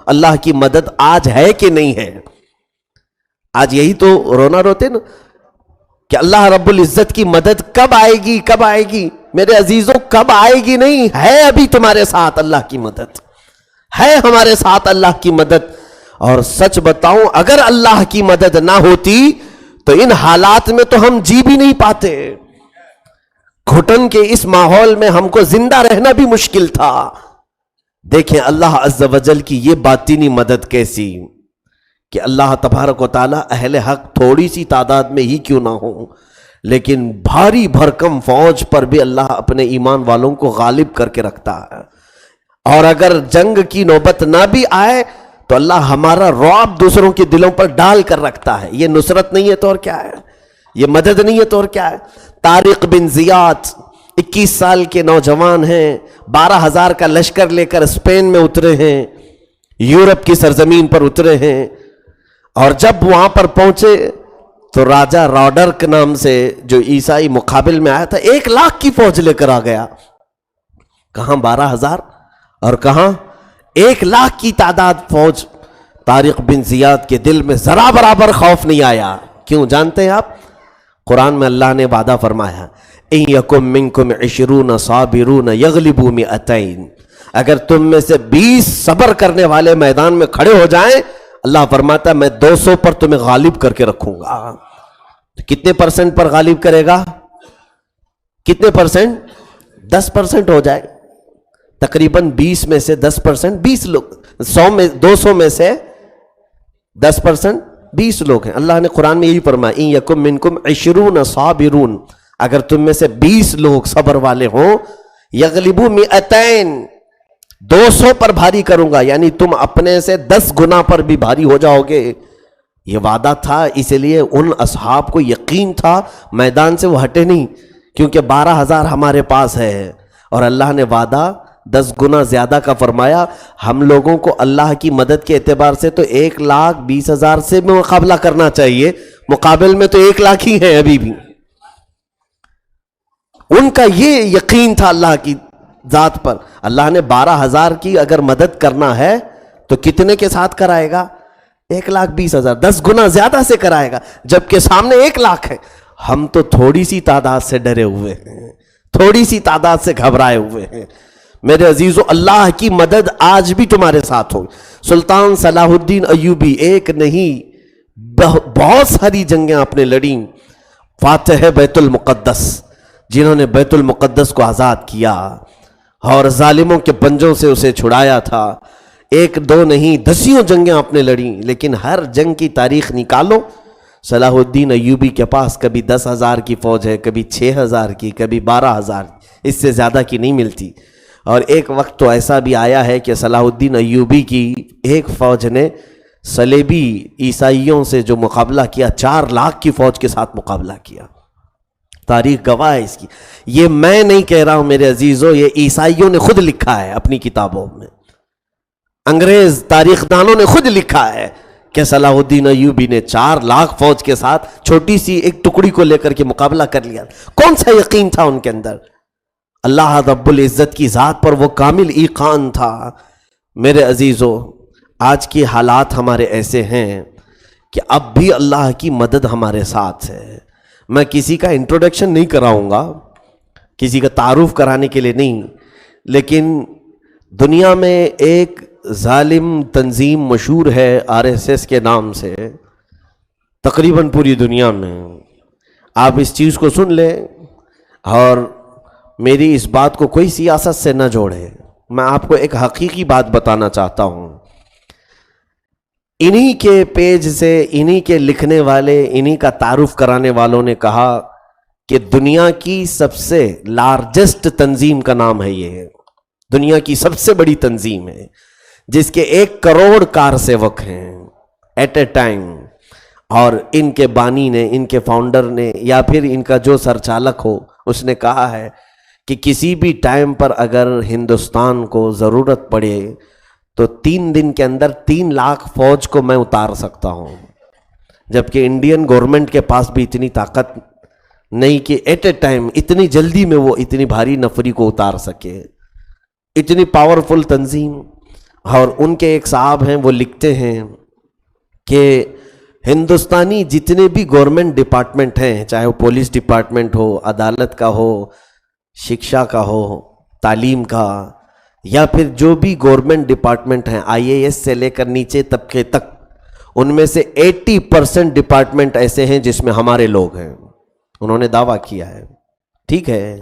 اللہ کی مدد آج ہے کہ نہیں ہے؟ آج یہی تو رونا روتے نا کہ اللہ رب العزت کی مدد کب آئے گی، کب آئے گی؟ میرے عزیزوں کب آئے گی نہیں ہے، ابھی تمہارے ساتھ اللہ کی مدد ہے، ہمارے ساتھ اللہ کی مدد. اور سچ بتاؤں اگر اللہ کی مدد نہ ہوتی تو ان حالات میں تو ہم جی بھی نہیں پاتے. گھٹن کے اس ماحول میں ہم کو زندہ رہنا بھی مشکل تھا. دیکھیں اللہ عز و جل کی یہ باطنی مدد کیسی کہ اللہ تبارک و تعالیٰ اہل حق تھوڑی سی تعداد میں ہی کیوں نہ ہوں لیکن بھاری بھرکم فوج پر بھی اللہ اپنے ایمان والوں کو غالب کر کے رکھتا ہے. اور اگر جنگ کی نوبت نہ بھی آئے تو اللہ ہمارا رعب دوسروں کے دلوں پر ڈال کر رکھتا ہے. یہ نصرت نہیں ہے تو اور کیا ہے؟ یہ مدد نہیں ہے تو اور کیا ہے؟ طارق بن زیاد 21 سال کے نوجوان ہیں، 12,000 کا لشکر لے کر اسپین میں اترے ہیں، یورپ کی سرزمین پر اترے ہیں. اور جب وہاں پر پہنچے تو راجہ راڈرک نام سے جو عیسائی مقابل میں آیا تھا 1,00,000 کی فوج لے کر آ گیا. کہاں 12,000 اور کہاں 1,00,000 کی تعداد فوج. طارق بن زیاد کے دل میں ذرا برابر خوف نہیں آیا. کیوں جانتے ہیں آپ؟ قرآن میں اللہ نے وعدہ فرمایا ان یکم منکم 20 صابرون یغلبوا 200. اگر تم میں سے 20 صبر کرنے والے میدان میں کھڑے ہو جائیں اللہ فرماتا ہے میں 200 پر تمہیں غالب کر کے رکھوں گا. کتنے پرسنٹ پر غالب کرے گا؟ کتنے پرسنٹ؟ 10% ہو جائے. تقریباً 20 میں سے 10%، 20 لوگ 100 میں 200 میں سے 10% 20 لوگ ہیں. اللہ نے قرآن میں یہی فرمایا ان یکم منکم 20 صابرون، اگر تم میں سے 20 لوگ صبر والے ہوں یغلبوا 200، 200 پر بھاری کروں گا، یعنی تم اپنے سے 10 گنا پر بھی بھاری ہو جاؤ گے. یہ وعدہ تھا، اس لیے ان اصحاب کو یقین تھا، میدان سے وہ ہٹے نہیں کیونکہ 12,000 ہمارے پاس ہے اور اللہ نے وعدہ 10 گنا زیادہ کا فرمایا. ہم لوگوں کو اللہ کی مدد کے اعتبار سے تو 1,20,000 سے مقابلہ کرنا چاہیے، مقابل میں تو 1,00,000 ہی ہیں ابھی بھی. ان کا یہ یقین تھا اللہ کی ذات پر. اللہ نے 12,000 کی اگر مدد کرنا ہے تو کتنے کے ساتھ کرائے گا؟ 1,20,000، 10 گنا زیادہ سے کرائے گا، جبکہ سامنے 1,00,000 ہے. ہم تو تھوڑی سی تعداد سے ڈرے ہوئے ہیں، تھوڑی سی تعداد سے گھبرائے ہوئے ہیں. میرے عزیزو اللہ کی مدد آج بھی تمہارے ساتھ ہوگی. سلطان صلاح الدین ایوبی ایک نہیں بہت ساری جنگیں آپ نے لڑیں. فاتح بیت المقدس جنہوں نے بیت المقدس کو آزاد کیا اور ظالموں کے پنجوں سے اسے چھڑایا تھا. 1 2 نہیں 10 جنگیں آپ نے لڑیں، لیکن ہر جنگ کی تاریخ نکالو صلاح الدین ایوبی کے پاس کبھی 10,000 کی فوج ہے، کبھی 6,000 کی، کبھی 12,000، اس سے زیادہ کی نہیں ملتی. اور ایک وقت تو ایسا بھی آیا ہے کہ صلاح الدین ایوبی کی ایک فوج نے صلیبی عیسائیوں سے جو مقابلہ کیا 4,00,000 کی فوج کے ساتھ مقابلہ کیا. تاریخ گواہ ہے اس کی. یہ میں نہیں کہہ رہا ہوں میرے عزیزو، یہ عیسائیوں نے خود لکھا ہے اپنی کتابوں میں. انگریز تاریخ دانوں نے خود لکھا ہے کہ صلاح الدین ایوبی نے 4,00,000 فوج کے ساتھ چھوٹی سی ایک ٹکڑی کو لے کر کے مقابلہ کر لیا. کون سا یقین تھا ان کے اندر؟ اللہ رب العزت کی ذات پر وہ کامل ایقان تھا. میرے عزیزو آج کی حالات ہمارے ایسے ہیں کہ اب بھی اللہ کی مدد ہمارے ساتھ ہے. میں کسی کا انٹروڈکشن نہیں کراؤں گا، کسی کا تعارف کرانے کے لیے نہیں، لیکن دنیا میں ایک ظالم تنظیم مشہور ہے RSS کے نام سے، تقریباً پوری دنیا میں. آپ اس چیز کو سن لیں اور میری اس بات کو کوئی سیاست سے نہ جوڑے. میں آپ کو ایک حقیقی بات بتانا چاہتا ہوں. انہی کے پیج سے، انہی کے لکھنے والے، انہی کا تعارف کرانے والوں نے کہا کہ دنیا کی سب سے لارجسٹ تنظیم کا نام ہے، یہ دنیا کی سب سے بڑی تنظیم ہے جس کے 1 کروڑ کار سیوک ہیں ایٹ اے ٹائم. اور ان کے بانی نے، ان کے فاؤنڈر نے یا پھر ان کا جو سرچالک ہو اس نے کہا ہے کہ کسی بھی ٹائم پر اگر ہندوستان کو ضرورت پڑے تو 3 دن کے اندر 3,00,000 فوج کو میں اتار سکتا ہوں. جبکہ انڈین گورنمنٹ کے پاس بھی اتنی طاقت نہیں کہ ایٹ اے ٹائم اتنی جلدی میں وہ اتنی بھاری نفری کو اتار سکے. اتنی پاورفل تنظیم. اور ان کے ایک صاحب ہیں وہ لکھتے ہیں کہ ہندوستانی جتنے بھی گورنمنٹ ڈپارٹمنٹ ہیں، چاہے وہ پولیس ڈپارٹمنٹ ہو، عدالت کا ہو، شکشا کا ہو، تعلیم کا، یا پھر جو بھی گورنمنٹ ڈپارٹمنٹ ہیں IAS سے لے کر نیچے طبقے تک، ان میں سے 80% ڈپارٹمنٹ ایسے ہیں جس میں ہمارے لوگ ہیں. انہوں نے دعویٰ کیا ہے. ٹھیک ہے،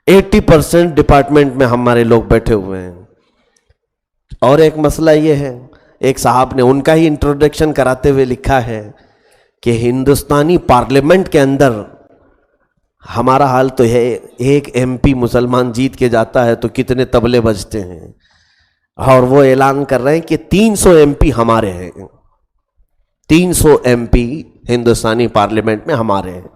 80% ڈپارٹمنٹ میں ہمارے لوگ بیٹھے ہوئے ہیں. اور ایک مسئلہ یہ ہے، ایک صاحب نے ان کا ہی انٹروڈکشن کراتے ہوئے لکھا ہے کہ ہندوستانی پارلیمنٹ کے اندر ہمارا حال تو ہے، ایک MP مسلمان جیت کے جاتا ہے تو کتنے طبلے بجتے ہیں، اور وہ اعلان کر رہے ہیں کہ 300 MP ہمارے ہیں. 300 MP ہندوستانی پارلیمنٹ میں ہمارے ہیں،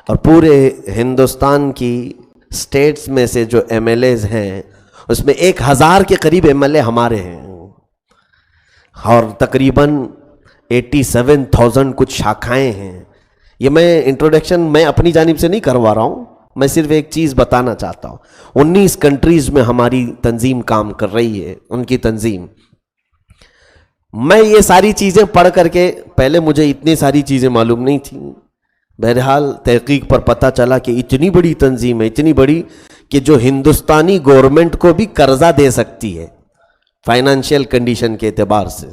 اور پورے ہندوستان کی سٹیٹس میں سے جو MLAs ہیں اس میں 1000 کے قریب MLA ہمارے ہیں، اور تقریباً 87,000 کچھ شاخائیں ہیں. یہ میں انٹروڈکشن میں اپنی جانب سے نہیں کروا رہا ہوں، میں صرف ایک چیز بتانا چاہتا ہوں. 19 کنٹریز میں ہماری تنظیم کام کر رہی ہے، ان کی تنظیم. میں یہ ساری چیزیں پڑھ کر کے، پہلے مجھے اتنی ساری چیزیں معلوم نہیں تھیں، بہرحال تحقیق پر پتہ چلا کہ اتنی بڑی تنظیم ہے، اتنی بڑی کہ جو ہندوستانی گورنمنٹ کو بھی قرضہ دے سکتی ہے فائنانشیل کنڈیشن کے اعتبار سے.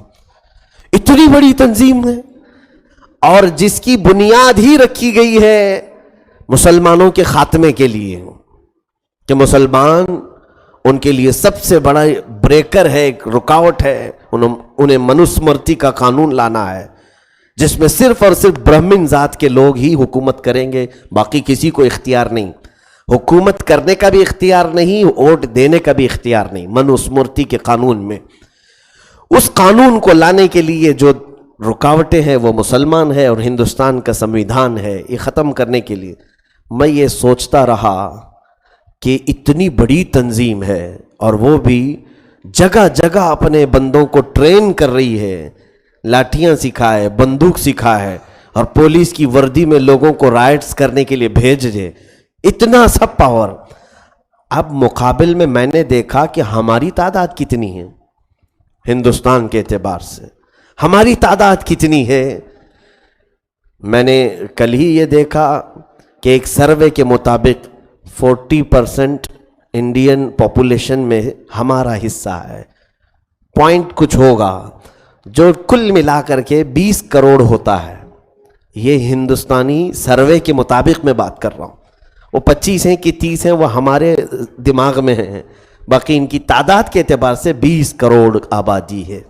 اتنی بڑی تنظیم ہے، اور جس کی بنیاد ہی رکھی گئی ہے مسلمانوں کے خاتمے کے لیے، کہ مسلمان ان کے لیے سب سے بڑا بریکر ہے، ایک رکاوٹ ہے. انہیں منوسمرتی کا قانون لانا ہے جس میں صرف اور صرف برہمن ذات کے لوگ ہی حکومت کریں گے، باقی کسی کو اختیار نہیں. حکومت کرنے کا بھی اختیار نہیں، ووٹ دینے کا بھی اختیار نہیں. منوسمرتی کے قانون میں اس قانون کو لانے کے لیے جو رکاوٹیں ہیں وہ مسلمان ہے اور ہندوستان کا سمویدھان ہے. یہ ختم کرنے کے لیے میں یہ سوچتا رہا کہ اتنی بڑی تنظیم ہے اور وہ بھی جگہ جگہ اپنے بندوں کو ٹرین کر رہی ہے، لاٹھیاں سکھائے، بندوق سکھائے، اور پولیس کی وردی میں لوگوں کو رائٹس کرنے کے لیے بھیج دے. اتنا سب پاور. اب مقابل میں نے دیکھا کہ ہماری تعداد کتنی ہے ہندوستان کے اعتبار سے، ہماری تعداد کتنی ہے. میں نے کل ہی یہ دیکھا کہ ایک سروے کے مطابق 40% انڈین پاپولیشن میں ہمارا حصہ ہے، پوائنٹ کچھ ہوگا، جو کل ملا کر کے 20 کروڑ ہوتا ہے. یہ ہندوستانی سروے کے مطابق میں بات کر رہا ہوں. وہ 25 ہیں کہ 30 ہیں وہ ہمارے دماغ میں ہیں، باقی ان کی تعداد کے اعتبار سے 20 کروڑ آبادی ہے.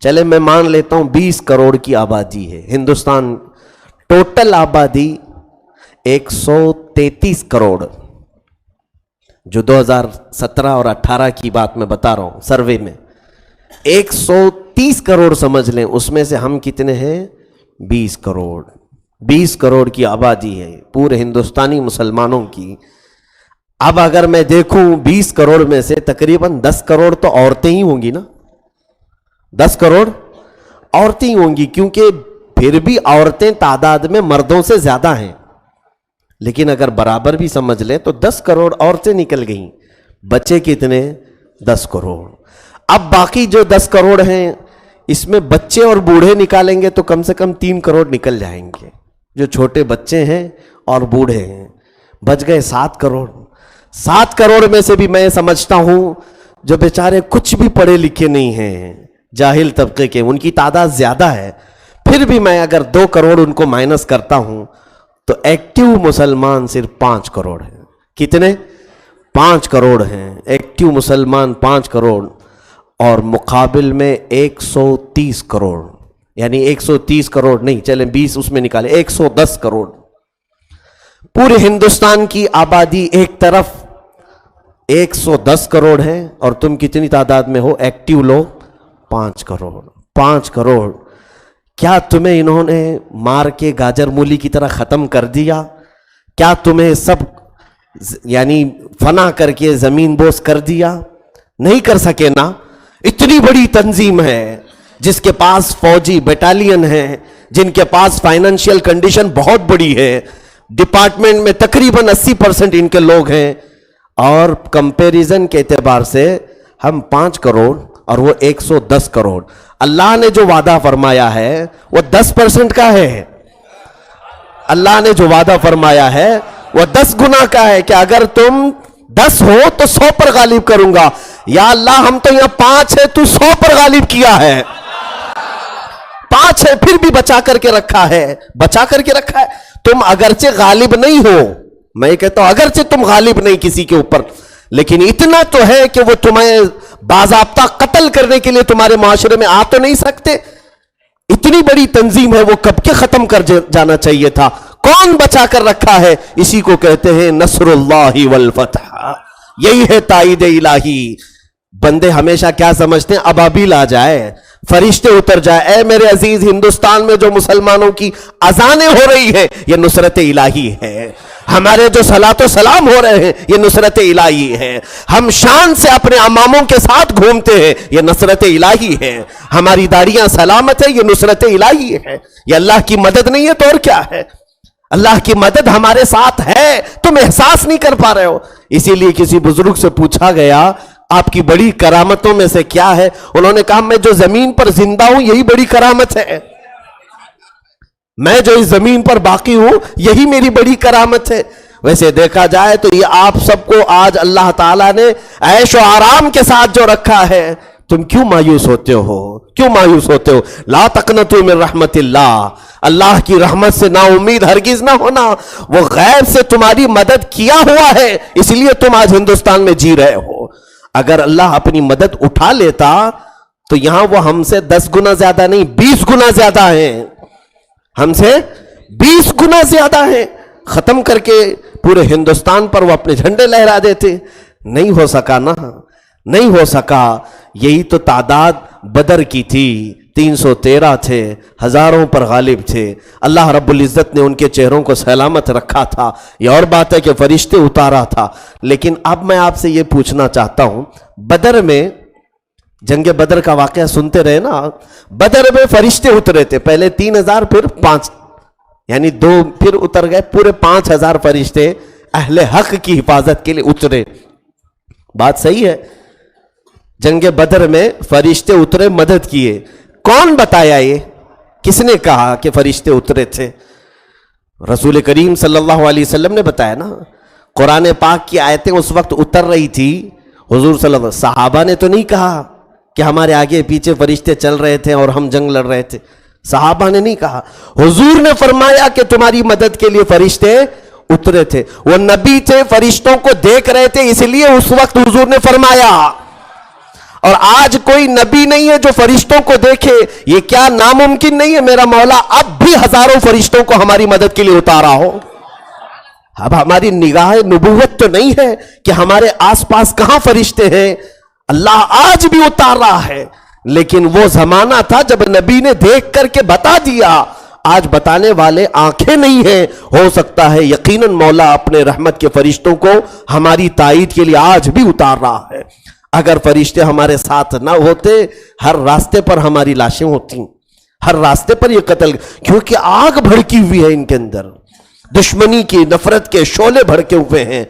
چلے میں مان لیتا ہوں 20 کروڑ کی آبادی ہے. ہندوستان ٹوٹل آبادی 133 کروڑ، جو 2017 اور 18 کی بات میں بتا رہا ہوں سروے میں. 130 کروڑ سمجھ لیں، اس میں سے ہم کتنے ہیں؟ 20 کروڑ. 20 کروڑ کی آبادی ہے پورے ہندوستانی مسلمانوں کی. اب اگر میں دیکھوں 20 کروڑ میں سے تقریباً 10 کروڑ تو عورتیں ہی ہوں گی نا. 10 کروڑ عورتیں ہی ہوں گی، کیونکہ پھر بھی عورتیں تعداد میں مردوں سے زیادہ ہیں. لیکن اگر برابر بھی سمجھ لیں تو 10 کروڑ عورتیں نکل گئیں، بچے کتنے؟ 10 کروڑ. اب باقی جو 10 کروڑ ہیں اس میں بچے اور بوڑھے نکالیں گے تو کم سے کم 3 کروڑ نکل جائیں گے. جو چھوٹے بچے ہیں اور بوڑھے ہیں، بچ گئے 7 کروڑ. 7 کروڑ میں سے بھی میں سمجھتا ہوں جو بیچارے کچھ بھی پڑھے لکھے نہیں ہیں، جاہل طبقے کے، ان کی تعداد زیادہ ہے. پھر بھی میں اگر 2 کروڑ ان کو مائنس کرتا ہوں تو ایکٹیو مسلمان صرف 5 کروڑ ہیں. کتنے؟ 5 کروڑ ہیں ایکٹیو مسلمان، 5 کروڑ. اور مقابل میں 130 کروڑ، یعنی 130 کروڑ نہیں، چلیں 20 اس میں نکالیں، 110 کروڑ. پورے ہندوستان کی آبادی ایک طرف 110 کروڑ ہے، اور تم کتنی تعداد میں ہو ایکٹیو لوگ؟ 5 کروڑ. 5 کروڑ. کیا تمہیں انہوں نے مار کے گاجر مولی کی طرح ختم کر دیا؟ کیا تمہیں سب یعنی فنا کر کے زمین بوس کر دیا؟ نہیں کر سکے نا. اتنی بڑی تنظیم ہے جس کے پاس فوجی بٹالین ہیں، جن کے پاس فائنانشیل کنڈیشن بہت بڑی ہے، ڈپارٹمنٹ میں تقریباً 80% ان کے لوگ ہیں، اور کمپیریزن کے اعتبار سے ہم 5 کروڑ اور وہ 110 کروڑ. اللہ نے جو وعدہ فرمایا ہے وہ 10% کا ہے. اللہ نے جو وعدہ فرمایا ہے وہ 10 گنا کا ہے کہ اگر تم 10 ہو تو 100 پر غالب کروں گا. یا اللہ ہم تو یہاں 5 ہے، تو 100 پر غالب کیا ہے. 5 ہے پھر بھی بچا کر کے رکھا ہے، بچا کر کے رکھا ہے. تم اگرچہ غالب نہیں ہو، میں یہ کہتا ہوں اگرچہ تم غالب نہیں کسی کے اوپر، لیکن اتنا تو ہے کہ وہ تمہیں باضابطہ قتل کرنے کے لیے تمہارے معاشرے میں آ تو نہیں سکتے. اتنی بڑی تنظیم ہے، وہ کب کے ختم کر جانا چاہیے تھا. کون بچا کر رکھا ہے؟ اسی کو کہتے ہیں نصر اللہ والفتح. یہی ہے تائید الہی. بندے ہمیشہ کیا سمجھتے ہیں؟ ابابیل آ جائے، فرشتے اتر جائے. اے میرے عزیز، ہندوستان میں جو مسلمانوں کی اذانیں ہو رہی ہیں یہ نصرت الہی ہے. ہمارے جو صلاۃ و سلام ہو رہے ہیں یہ نصرت الہی ہے. ہم شان سے اپنے اماموں کے ساتھ گھومتے ہیں، یہ نصرت الہی ہے. ہماری داڑیاں سلامت ہے، یہ نصرت الہی ہے. یہ اللہ کی مدد نہیں ہے تو اور کیا ہے؟ اللہ کی مدد ہمارے ساتھ ہے، تم احساس نہیں کر پا رہے ہو. اسی لیے کسی بزرگ سے پوچھا گیا آپ کی بڑی کرامتوں میں سے کیا ہے؟ انہوں نے کہا میں جو زمین پر زندہ ہوں یہی بڑی کرامت ہے. میں جو اس زمین پر باقی ہوں یہی میری بڑی کرامت ہے. ویسے دیکھا جائے تو یہ آپ سب کو آج اللہ تعالیٰ نے عیش و آرام کے ساتھ جو رکھا ہے، تم کیوں مایوس ہوتے ہو؟ کیوں مایوس ہوتے ہو؟ لا تقنطوا من رحمت اللہ. اللہ کی رحمت سے نا امید ہرگز نہ ہونا. وہ غیب سے تمہاری مدد کیا ہوا ہے، اس لیے تم آج ہندوستان میں جی رہے ہو. اگر اللہ اپنی مدد اٹھا لیتا تو یہاں وہ ہم سے 10 گنا زیادہ نہیں 20 گنا زیادہ ہیں. ہم سے 20 گنا زیادہ ہیں. ختم کر کے پورے ہندوستان پر وہ اپنے جھنڈے لہرا دیتے. نہیں ہو سکا نا، نہیں ہو سکا. یہی تو تعداد بدر کی تھی. 313 تھے، ہزاروں پر غالب تھے. اللہ رب العزت نے ان کے چہروں کو سلامت رکھا تھا. یہ اور بات ہے کہ فرشتے اتارا تھا. لیکن اب میں آپ سے یہ پوچھنا چاہتا ہوں، بدر میں، جنگ بدر کا واقعہ سنتے رہے نا، بدر میں فرشتے اترے تھے. پہلے 3000 پھر 5، یعنی 2 پھر اتر گئے. پورے 5000 فرشتے اہل حق کی حفاظت کے لیے اترے. بات صحیح ہے. جنگ بدر میں فرشتے اترے، مدد کیے. کون بتایا؟ یہ کس نے کہا کہ فرشتے اترے تھے؟ رسول کریم صلی اللہ علیہ وسلم نے بتایا نا. قرآن پاک کی آیتیں اس وقت اتر رہی تھی. حضور صلی اللہ علیہ وسلم، صحابہ نے تو نہیں کہا کہ ہمارے آگے پیچھے فرشتے چل رہے تھے اور ہم جنگ لڑ رہے تھے. صحابہ نے نہیں کہا. حضور نے فرمایا کہ تمہاری مدد کے لیے فرشتے اترے تھے. وہ نبی تھے، فرشتوں کو دیکھ رہے تھے، اس لیے اس وقت حضور نے فرمایا. اور آج کوئی نبی نہیں ہے جو فرشتوں کو دیکھے. یہ کیا ناممکن نہیں ہے میرا مولا اب بھی ہزاروں فرشتوں کو ہماری مدد کے لیے اتارا ہو؟ اب ہماری نگاہ نبوت تو نہیں ہے کہ ہمارے آس پاس کہاں فرشتے ہیں. اللہ آج بھی اتار رہا ہے. لیکن وہ زمانہ تھا جب نبی نے دیکھ کر کے بتا دیا. آج بتانے والے آنکھیں نہیں ہیں. ہو سکتا ہے یقیناً مولا اپنے رحمت کے فرشتوں کو ہماری تائید کے لیے آج بھی اتار رہا ہے. اگر فرشتے ہمارے ساتھ نہ ہوتے، ہر راستے پر ہماری لاشیں ہوتی، ہر راستے پر یہ قتل، کیونکہ آگ بھڑکی ہوئی ہے ان کے اندر. دشمنی کی، نفرت کے شعلے بھڑکے ہوئے ہیں.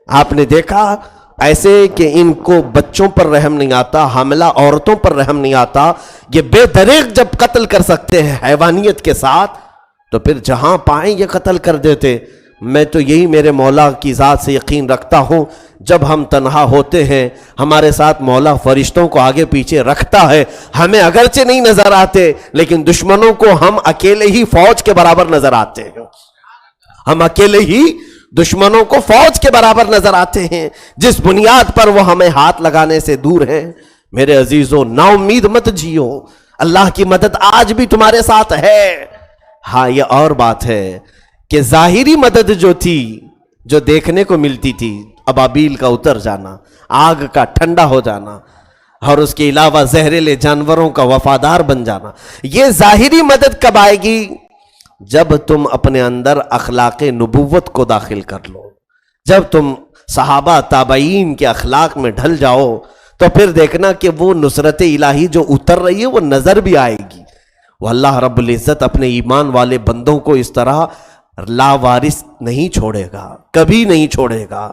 آپ نے دیکھا ایسے کہ ان کو بچوں پر رحم نہیں آتا، حاملہ عورتوں پر رحم نہیں آتا. یہ بے دریغ جب قتل کر سکتے ہیں حیوانیت کے ساتھ تو پھر جہاں پائیں یہ قتل کر دیتے. میں تو یہی میرے مولا کی ذات سے یقین رکھتا ہوں، جب ہم تنہا ہوتے ہیں ہمارے ساتھ مولا فرشتوں کو آگے پیچھے رکھتا ہے. ہمیں اگرچہ نہیں نظر آتے لیکن دشمنوں کو ہم اکیلے ہی فوج کے برابر نظر آتے ہیں. ہم اکیلے ہی دشمنوں کو فوج کے برابر نظر آتے ہیں جس بنیاد پر وہ ہمیں ہاتھ لگانے سے دور ہیں. میرے عزیزو، نا امید مت جیو. اللہ کی مدد آج بھی تمہارے ساتھ ہے. ہاں یہ اور بات ہے کہ ظاہری مدد جو تھی، جو دیکھنے کو ملتی تھی، ابابیل کا اتر جانا، آگ کا ٹھنڈا ہو جانا، اور اس کے علاوہ زہریلے جانوروں کا وفادار بن جانا، یہ ظاہری مدد کب آئے گی؟ جب تم اپنے اندر اخلاق نبوت کو داخل کر لو. جب تم صحابہ تابعین کے اخلاق میں ڈھل جاؤ تو پھر دیکھنا کہ وہ نصرت الہی جو اتر رہی ہے وہ نظر بھی آئے گی. وہ اللہ رب العزت اپنے ایمان والے بندوں کو اس طرح لاوارث نہیں چھوڑے گا، کبھی نہیں چھوڑے گا.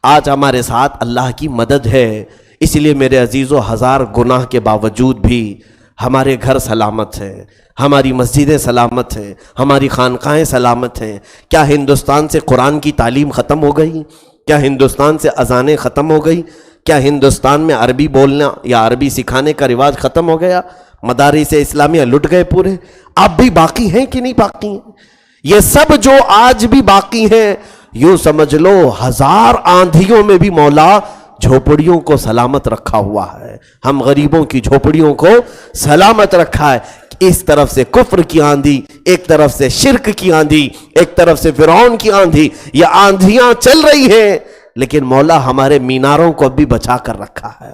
آج ہمارے ساتھ اللہ کی مدد ہے، اس لیے میرے عزیزو، 1000 گناہ کے باوجود بھی ہمارے گھر سلامت ہیں، ہماری مسجدیں سلامت ہیں، ہماری خانقاہیں سلامت ہیں۔ کیا ہندوستان سے قرآن کی تعلیم ختم ہو گئی؟ کیا ہندوستان سے اذانیں ختم ہو گئی؟ کیا ہندوستان میں عربی بولنا یا عربی سکھانے کا رواج ختم ہو گیا؟ مدارس اسلامیہ لٹ گئے پورے؟ اب بھی باقی ہیں کہ نہیں باقی ہیں؟ یہ سب جو آج بھی باقی ہیں، یوں سمجھ لو 1000 آندھیوں میں بھی مولا جھوپڑیوں کو سلامت رکھا ہوا ہے، ہم غریبوں کی جھوپڑیوں کو سلامت رکھا ہے۔ اس طرف سے کفر کی آندھی، ایک طرف سے شرک کی آندھی، ایک طرف سے فرعون کی آندھی، یہ آندھیاں چل رہی ہیں، لیکن مولا ہمارے میناروں کو بھی بچا کر رکھا ہے۔